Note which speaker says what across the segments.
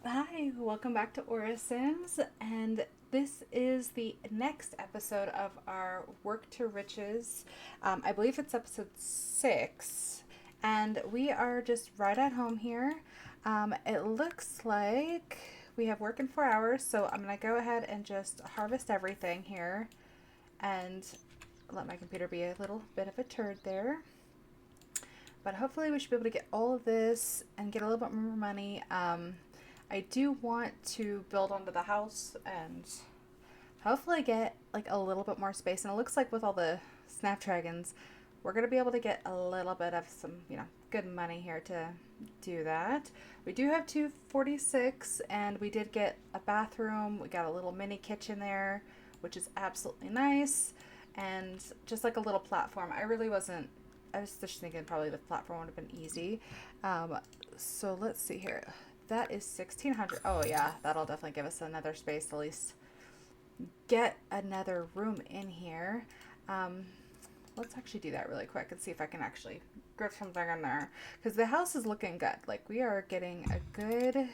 Speaker 1: Hi, welcome back to Aura Sims, and this is the next episode of our Work to Riches. I believe it's episode 6, and we are just right at home here. It looks like we have work in 4 hours, so I'm gonna go ahead and just harvest everything here and let my computer be a little bit of a turd there. But hopefully, we should be able to get all of this and get a little bit more money. I do want to build onto the house and hopefully get like a little bit more space. And it looks like with all the snapdragons, we're going to be able to get a little bit of some, good money here to do that. We do have 246 and we did get a bathroom. We got a little mini kitchen there, which is absolutely nice. And just like a little platform. I was just thinking probably the platform would have been easy. So let's see here. That is 1600. Oh yeah, that'll definitely give us another space to at least get another room in here. Um, let's actually do that really quick and see if I can actually grip something in there because the house is looking good. Like we are getting a good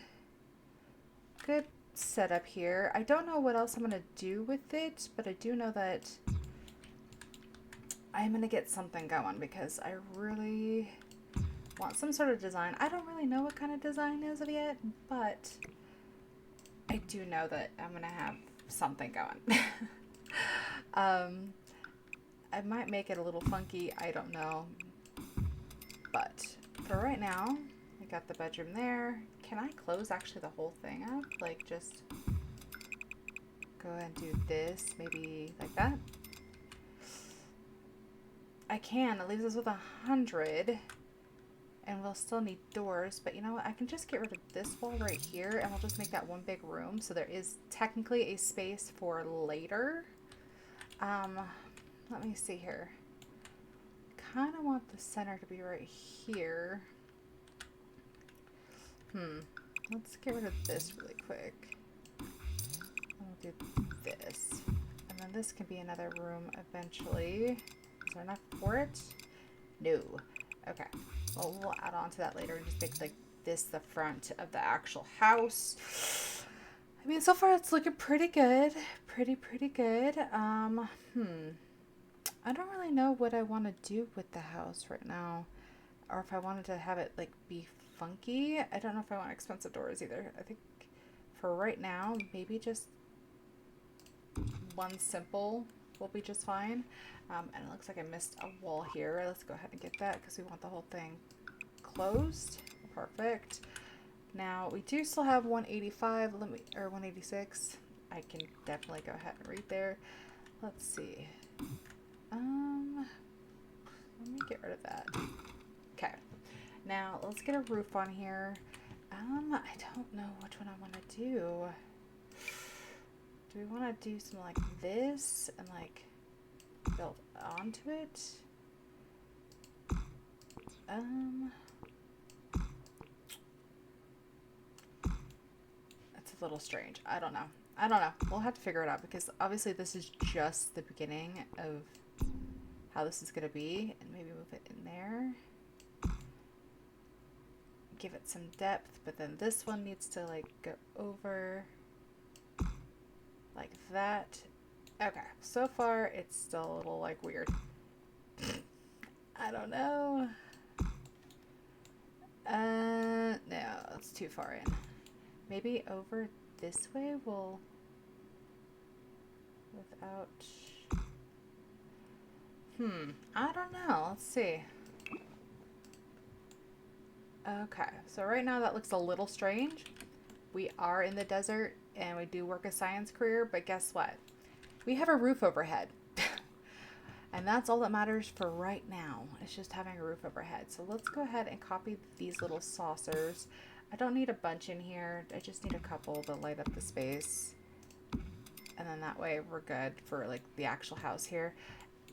Speaker 1: setup here. I don't know what else I'm gonna do with it, but I do know that I'm gonna get something going because I really want some sort of design. I don't really know what kind of design is of yet, but I do know that I'm gonna have something going. um, I might make it a little funky. I don't know, but for right now, I got the bedroom there. Can I close actually the whole thing up? Like just go ahead and do this, maybe like that. I can. It leaves us with 100. And we'll still need doors, but you know what? I can just get rid of this wall right here and we'll just make that one big room. So there is technically a space for later. Um, Let me see here. Kind of want the center to be right here. Let's get rid of this really quick. And we'll do this. And then this can be another room eventually. Is there enough for it? No. Okay. Well, we'll add on to that later and just make like this the front of the actual house. I mean, so far it's looking pretty good. Pretty good. I don't really know what I want to do with the house right now. Or if I wanted to have it like be funky. I don't know if I want expensive doors either. I think for right now, maybe just one simple will be just fine. And it looks like I missed a wall here. Let's go ahead and get that because we want the whole thing closed. Perfect. Now we do still have 185 or 186. I can definitely go ahead and read there. Let's see. Let me get rid of that. Okay. Now let's get a roof on here. I don't know which one I want to do. Do we want to do something like this and like build onto it? It's a little strange. I don't know. We'll have to figure it out because obviously this is just the beginning of how this is going to be. And maybe move it in there. Give it some depth, but then this one needs to like go over like that. Okay, so far it's still a little like weird. I don't know. No, it's too far in. Maybe over this way we'll without I don't know. Let's see. Okay, so right now that looks a little strange. We are in the desert and we do work a science career, but guess what? We have a roof overhead. And that's all that matters for right now. It's just having a roof overhead. So let's go ahead and copy these little saucers. I don't need a bunch in here. I just need a couple to light up the space. And then that way we're good for like the actual house here.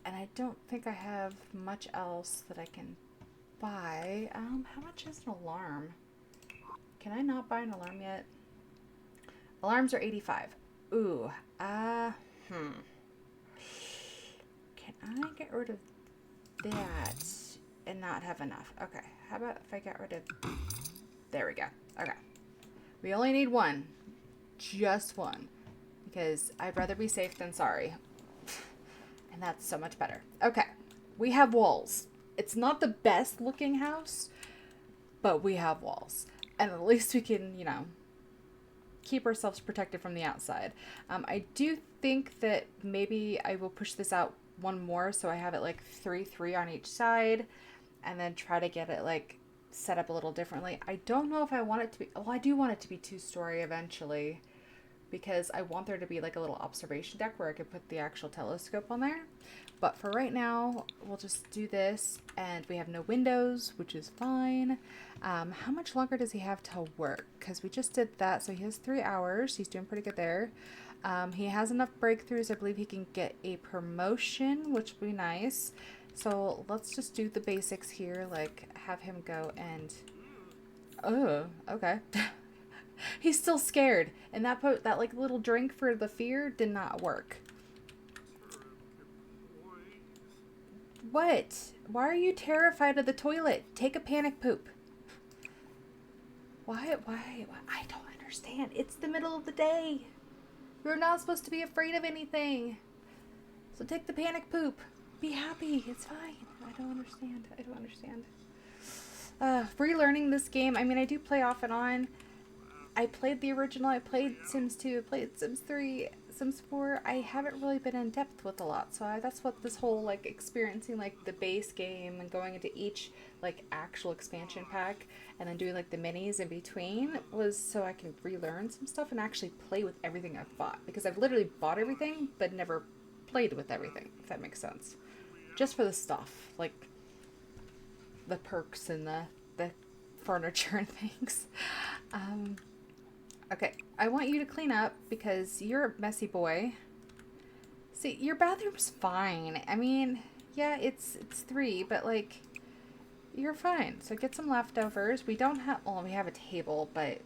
Speaker 1: And I don't think I have much else that I can buy. How much is an alarm? Can I not buy an alarm yet? Alarms are 85. Ooh, Can I get rid of that and not have enough? Okay, how about if I get rid of... There we go. Okay. We only need one. Just one. Because I'd rather be safe than sorry. And that's so much better. Okay. We have walls. It's not the best looking house, but we have walls. And at least we can, you know, keep ourselves protected from the outside. I do think that maybe I will push this out one more so I have it like 3-3 on each side, and then try to get it like set up a little differently. I don't know if I want it to be, well, I do want it to be 2-story eventually, because I want there to be like a little observation deck where I could put the actual telescope on there. But for right now, we'll just do this, and we have no windows, which is fine. How much longer does he have to work? Because we just did that, so he has 3 hours. He's doing pretty good there. He has enough breakthroughs. I believe he can get a promotion, which would be nice. So let's just do the basics here, like have him go and... Oh, okay. He's still scared, and that like little drink for the fear did not work. What? Why are you terrified of the toilet? Take a panic poop. Why? I don't understand. It's the middle of the day. You're not supposed to be afraid of anything. So take the panic poop. Be happy. It's fine. I don't understand. Relearning this game. I mean, I do play off and on. I played the original. I played Sims 2. I played Sims 3. Sims 4. I haven't really been in depth with a lot. So that's what this whole, like, experiencing, like, the base game and going into each, like, actual expansion pack and then doing, like, the minis in between was so I can relearn some stuff and actually play with everything I've bought. Because I've literally bought everything but never played with everything, if that makes sense. Just for the stuff. Like, the perks and the furniture and things. Okay, I want you to clean up because you're a messy boy. See, your bathroom's fine. I mean, yeah, it's 3, but like, you're fine. So get some leftovers. We don't have, well, we have a table, but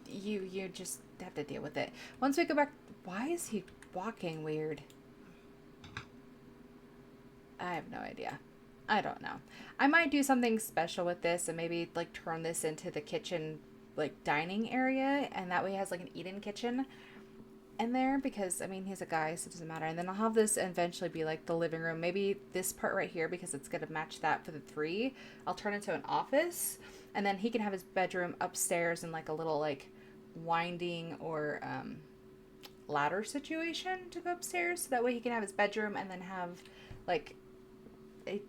Speaker 1: you just have to deal with it. Once we go back, why is he walking weird? I have no idea. I don't know. I might do something special with this and maybe like turn this into the kitchen, like dining area, and that way he has like an eat-in kitchen in there, because I mean he's a guy, so it doesn't matter. And then I'll have this eventually be like the living room. Maybe this part right here, because it's gonna match that for the 3, I'll turn into an office, and then he can have his bedroom upstairs in like a little like winding or ladder situation to go upstairs, so that way he can have his bedroom and then have like a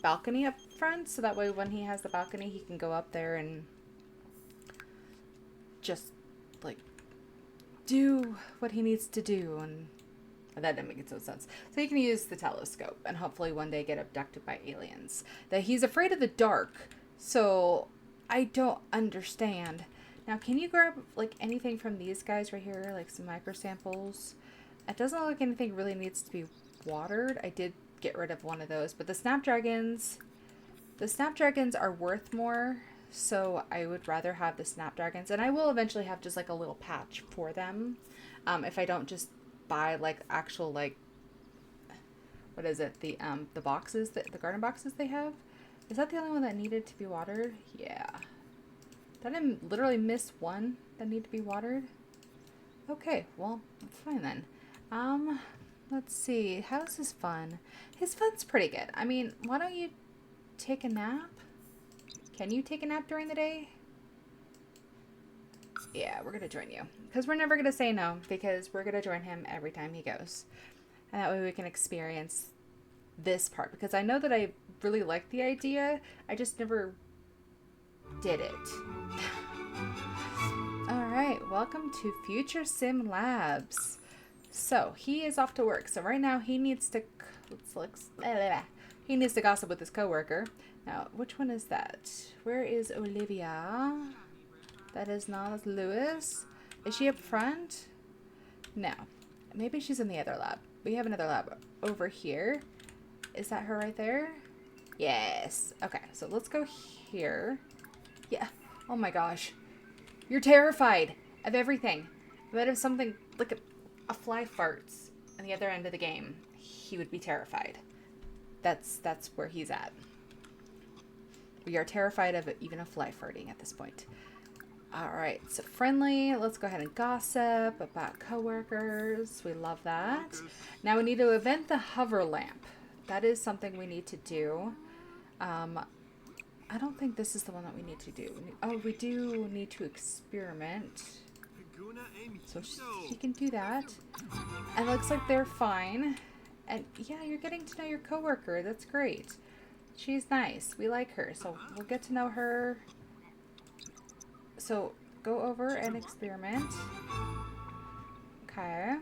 Speaker 1: balcony up front, so that way when he has the balcony he can go up there and just like do what he needs to do. And that didn't make no sense. So he can use the telescope and hopefully one day get abducted by aliens. That he's afraid of the dark, so I don't understand. Now can you grab like anything from these guys right here, like some micro samples? It doesn't look like anything really needs to be watered. I did get rid of one of those, but the snapdragons are worth more, so I would rather have the snapdragons, and I will eventually have just like a little patch for them, if I don't just buy like actual, like, what is it, the boxes, the garden boxes they have. Is that the only one that needed to be watered? Yeah. Did I literally miss one that need to be watered? Okay, well, that's fine then. Let's see. How's his fun? His fun's pretty good. I mean, why don't you take a nap? Can you take a nap during the day? Yeah, we're going to join you. Because we're never going to say no. Because we're going to join him every time he goes. And that way we can experience this part. Because I know that I really like the idea. I just never did it. Alright, welcome to Future Sim Labs. So, he is off to work. So right now he needs to gossip with his coworker. Now, which one is that? Where is Olivia? That is not Lewis. Is she up front? No. Maybe she's in the other lab. We have another lab over here. Is that her right there? Yes. Okay, so let's go here. Yeah. Oh my gosh. You're terrified of everything. But if something, like a fly farts on the other end of the game, he would be terrified. That's where he's at. We are terrified of even a fly farting at this point. All right, so friendly. Let's go ahead and gossip about coworkers. We love that. Now we need to invent the hover lamp. That is something we need to do. I don't think this is the one that we need to do. Oh, we do need to experiment. So she can do that. And it looks like they're fine. And yeah, you're getting to know your coworker. That's great. She's nice. We like her. So we'll get to know her. So go over and experiment. Okay.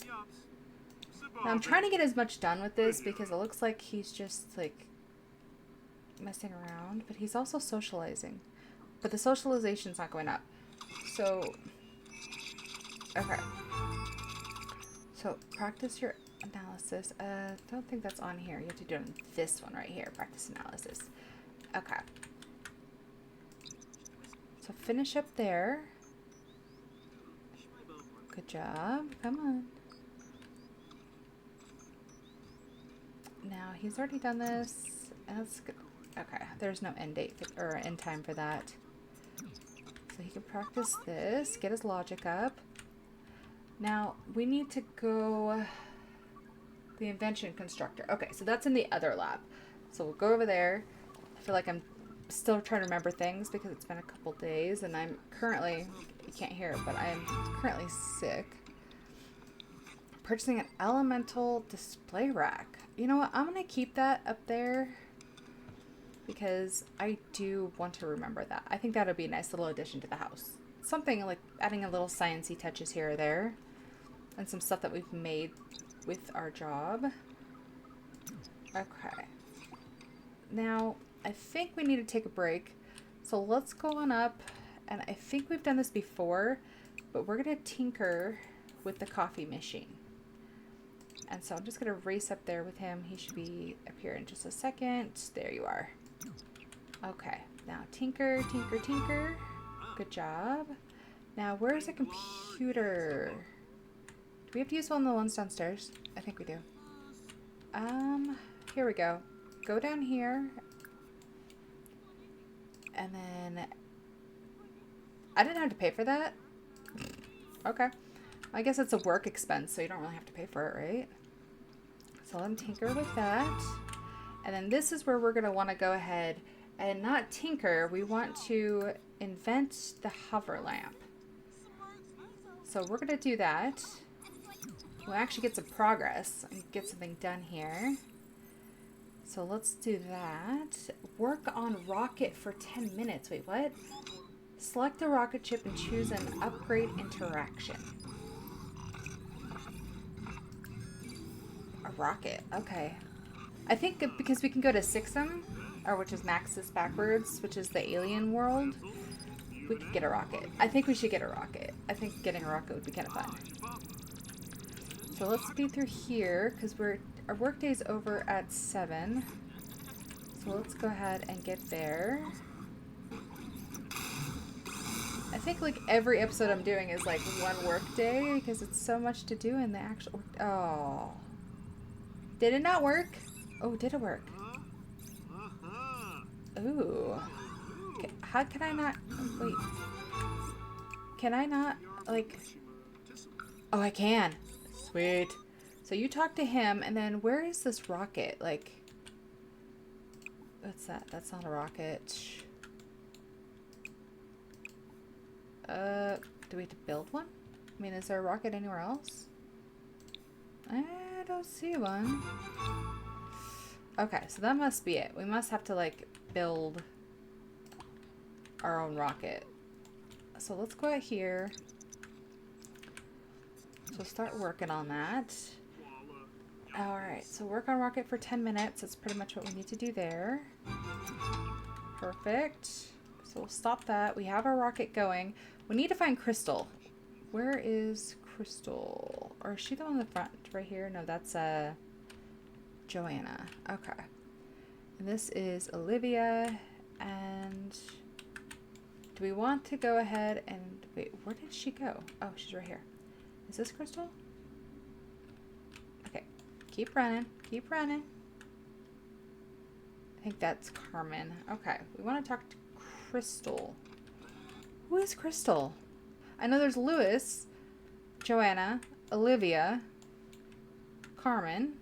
Speaker 1: Now I'm trying to get as much done with this because it looks like he's just like messing around, but he's also socializing. But the socialization's not going up. So, okay. So practice your analysis. Don't think that's on here. You have to do it on this one right here. Practice analysis. Okay. So finish up there. Good job. Come on. Now he's already done this. That's good. Okay. There's no end date or end time for that. So he can practice this. Get his logic up. Now we need to go. The invention constructor. Okay, so that's in the other lab. So we'll go over there. I feel like I'm still trying to remember things because it's been a couple days and I'm currently, you can't hear it, but I am currently sick. Purchasing an elemental display rack. You know what? I'm going to keep that up there because I do want to remember that. I think that would be a nice little addition to the house. Something like adding a little sciencey touches here or there and some stuff that we've made with our job. Okay. Now, I think we need to take a break. So let's go on up. And I think we've done this before, but we're going to tinker with the coffee machine. And so I'm just going to race up there with him. He should be up here in just a second. There you are. Okay. Now, tinker, tinker, tinker. Good job. Now, where's the computer? Do we have to use one of the ones downstairs? I think we do. Here we go. Go down here. And then I didn't have to pay for that. Okay. I guess it's a work expense, so you don't really have to pay for it, right? So let me tinker with that. And then this is where we're going to want to go ahead and not tinker. We want to invent the hover lamp. So we're going to do that. We'll actually get some progress and get something done here. So let's do that. Work on rocket for 10 minutes. Wait, what? Select a rocket chip and choose an upgrade interaction. A rocket. Okay. I think because we can go to Sixum, or which is Maxis backwards, which is the alien world, we could get a rocket. I think we should get a rocket. I think getting a rocket would be kind of fun. So let's be through here because our work day's over at 7. So let's go ahead and get there. I think like every episode I'm doing is like one work day because it's so much to do in the actual work. Oh. Did it not work? Oh, did it work? Ooh. Okay, how can I not... Wait. Can I not, like... Oh, I can. Sweet. So you talk to him, and then where is this rocket? Like... What's that? That's not a rocket. Do we have to build one? I mean, is there a rocket anywhere else? I don't see one. Okay, so that must be it. We must have to, like, build our own rocket. So let's go out here. So start working on that. Alright, so work on rocket for 10 minutes. That's pretty much what we need to do there. Perfect. So we'll stop that. We have our rocket going. We need to find Crystal. Where is Crystal? Or is she the one in the front? Right here? No, that's Joanna. Okay. And this is Olivia. And do we want to go ahead and... Wait, where did she go? Oh, she's right here. Is this Crystal? Okay. Keep running. Keep running. I think that's Carmen. Okay. We want to talk to Crystal. Who is Crystal? I know there's Lewis, Joanna, Olivia, Carmen,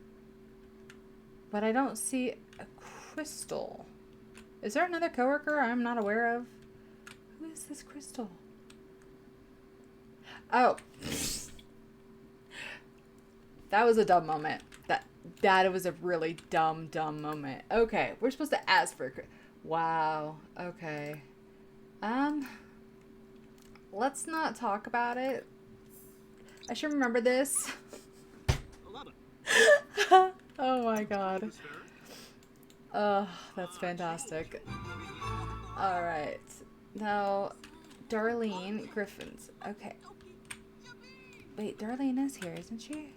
Speaker 1: but I don't see a Crystal. Is there another coworker I'm not aware of? Who is this Crystal? Oh. That was a dumb moment. That was a really dumb moment. Okay, we're supposed to ask for... Wow. Okay. Let's not talk about it. I should remember this. Oh my god. Oh, that's fantastic. Alright. Now, Darlene Griffins. Okay. Wait, Darlene is here, isn't she?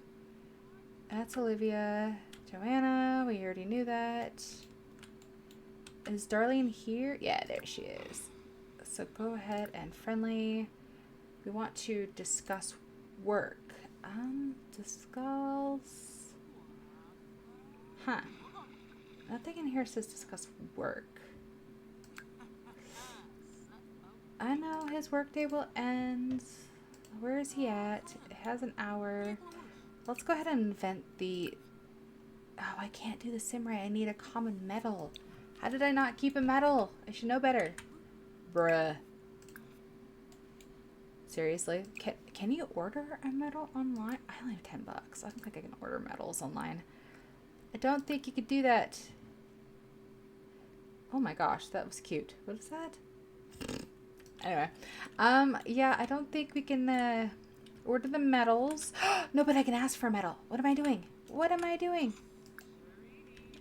Speaker 1: That's Olivia. Joanna, we already knew that. Is Darlene here? Yeah, there she is. So go ahead and friendly. We want to discuss work. Discuss... Huh. Nothing in here says discuss work. I know his workday will end. Where is he at? It has an hour. Let's go ahead and invent the... Oh, I can't do the Simray. I need a common metal. How did I not keep a metal? I should know better. Bruh. Seriously? Can you order a medal online? I only have $10. I don't think I can order medals online. I don't think you could do that. Oh my gosh, that was cute. What is that? Anyway. Yeah, I don't think we can order the medals. No, but I can ask for a medal. What am I doing? What am I doing?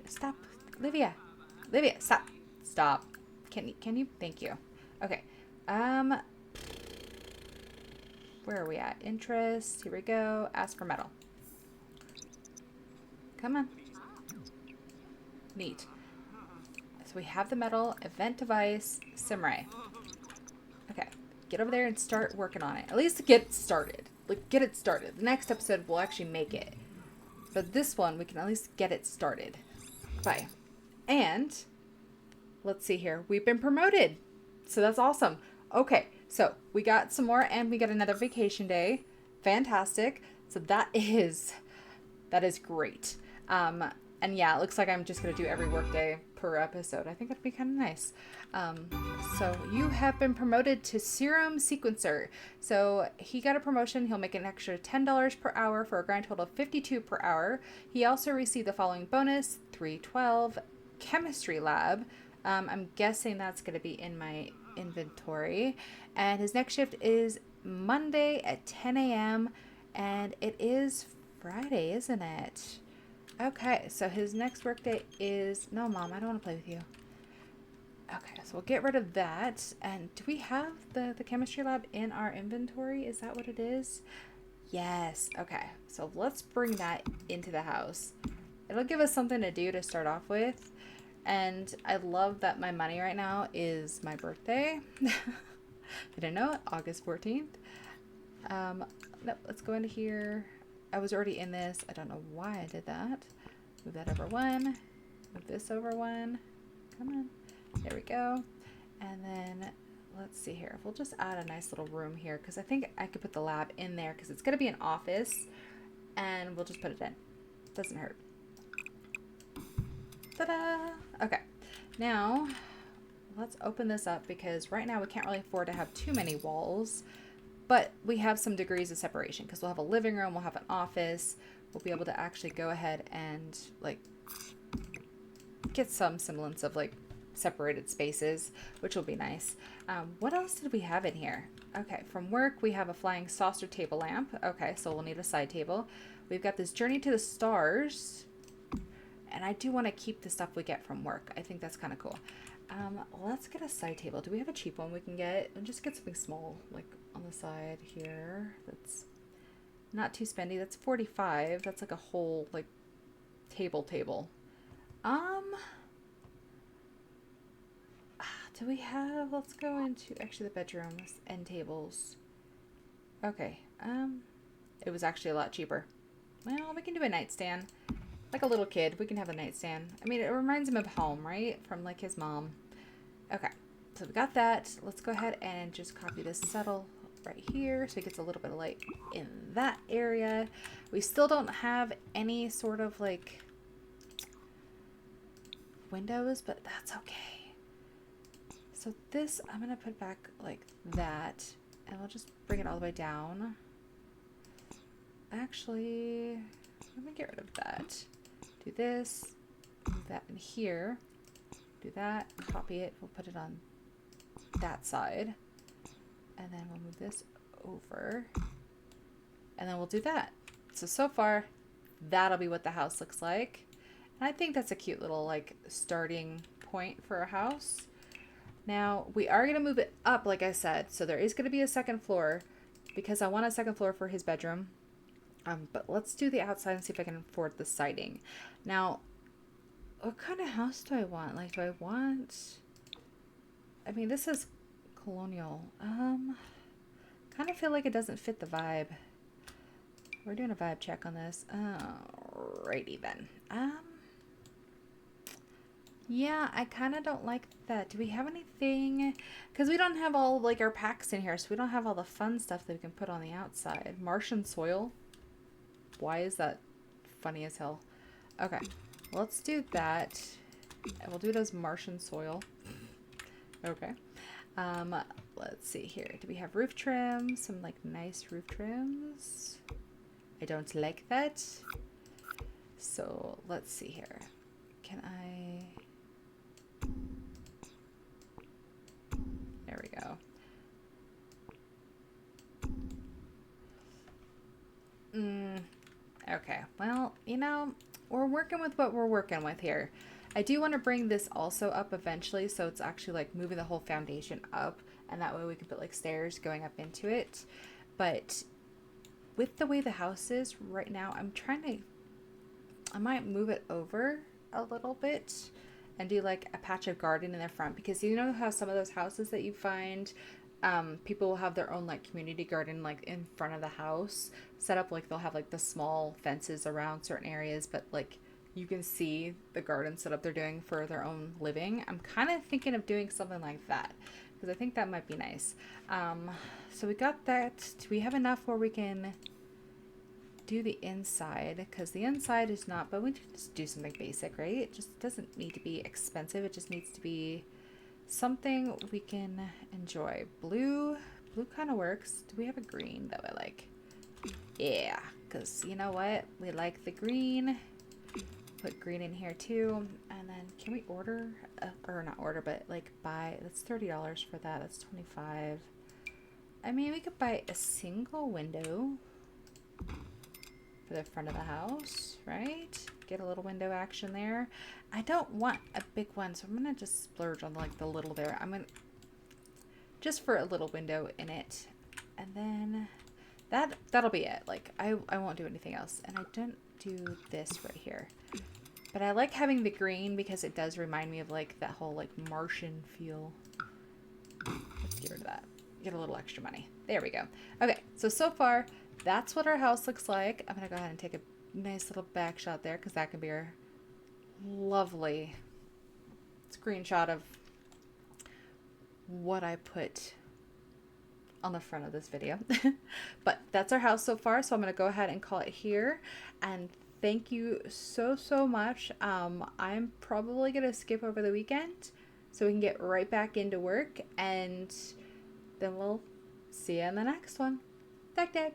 Speaker 1: Stop. Livia. Livia, stop. Stop. Can you? Thank you. Okay. Where are we at? Interest. Here we go. Ask for medal. Come on. Neat. So we have the medal, event device, Simray. Okay. Get over there and start working on it. At least get it started. Like, get it started. The next episode will actually make it. But this one, we can at least get it started. Bye. And, let's see here. We've been promoted. So that's awesome. Okay. So, we got some more and we got another vacation day. Fantastic. So that is great. And yeah, it looks like I'm just going to do every workday per episode. I think that'd be kind of nice. So you have been promoted to Serum Sequencer. So he got a promotion. He'll make an extra $10 per hour for a grand total of $52 per hour. He also received the following bonus, 312 Chemistry Lab. I'm guessing that's going to be in my inventory. And his next shift is Monday at 10 a.m. And it is Friday, isn't it? Okay, so his next workday is... No, Mom, I don't want to play with you. Okay, so we'll get rid of that. And do we have the chemistry lab in our inventory? Is that what it is? Yes. Okay, so let's bring that into the house. It'll give us something to do to start off with. And I love that my money right now is my birthday. Didn't know it? August 14th. Nope, let's go into here. I was already in this. I don't know why I did that. Move that over one. Move this over one. Come on. There we go. And then let's see here. We'll just add a nice little room here because I think I could put the lab in there because it's going to be an office. And we'll just put it in. Doesn't hurt. Ta-da! Okay. Now, let's open this up because right now we can't really afford to have too many walls. But we have some degrees of separation because we'll have a living room, we'll have an office. We'll be able to actually go ahead and like get some semblance of like separated spaces, which will be nice. What else did we have in here? Okay, from work we have a flying saucer table lamp. Okay, so we'll need a side table. We've got this Journey to the Stars. And I do want to keep the stuff we get from work. I think that's kind of cool. Let's get a side table. Do we have a cheap one we can get? And just get something small, like on the side here. That's not too spendy. That's 45. That's like a whole like table. Do we have? Let's go into actually the bedrooms end tables. Okay. It was actually a lot cheaper. Well, we can do a nightstand. Like a little kid, we can have a nightstand. I mean, it reminds him of home, right? From like his mom. Okay. So we got that. Let's go ahead and just copy this settle right here so it gets a little bit of light in that area. We still don't have any sort of like windows, but that's okay. So this I'm gonna put back like that, and we'll just bring it all the way down. Actually, let me get rid of that. Do this, move that in here, do that, copy it, we'll put it on that side, and then we'll move this over, and then we'll do that. So far, that'll be what the house looks like. And I think that's a cute little like starting point for a house. Now, we are going to move it up, like I said, so there is going to be a second floor because I want a second floor for his bedroom. But let's do the outside and see if I can afford the siding. Now, what kind of house do I want? Like, do I want... I mean, this is colonial. Kind of feel like it doesn't fit the vibe. We're doing a vibe check on this. Alrighty then. Yeah, I kind of don't like that. Do we have anything? Because we don't have all like our packs in here, so we don't have all the fun stuff that we can put on the outside. Martian soil. Why is that funny as hell? Okay, let's do that. We'll do it as Martian soil. Okay. Let's see here. Do we have roof trim? Some like nice roof trims. I don't like that. So let's see here. Can I... There we go. Okay, well, you know, we're working with what we're working with here. I do want to bring this also up eventually, so it's actually like moving the whole foundation up, and that way we can put like stairs going up into it. But with the way the house is right now, I might move it over a little bit and do like a patch of garden in the front, because you know how some of those houses that you find, people will have their own like community garden like in front of the house set up, like they'll have like the small fences around certain areas, but like you can see the garden setup they're doing for their own living. I'm kind of thinking of doing something like that because I think that might be nice. So we got that. Do we have enough where we can do the inside? Because the inside is not, but we can just do something basic, right? It just doesn't need to be expensive. It just needs to be something we can enjoy. Blue kind of works. Do we have a green that I like? Yeah, because you know what? We like the green. Put green in here too. And then can we order, or not order, but like buy, that's $30 for that. That's $25. I mean, we could buy a single window for the front of the house, right? Get a little window action there. I don't want a big one, so I'm gonna just splurge on like the little there. I'm gonna just for a little window in it, and then that'll be it. Like I won't do anything else, and I don't do this right here. But I like having the green because it does remind me of like that whole like Martian feel. Let's get rid of that. Get a little extra money. There we go. Okay, so far that's what our house looks like. I'm gonna go ahead and take a nice little back shot there because that can be our lovely screenshot of what I put on the front of this video. But that's our house so far, so I'm gonna go ahead and call it here, and thank you so much. I'm probably gonna skip over the weekend so we can get right back into work, and then we'll see you in the next one. Dag dag.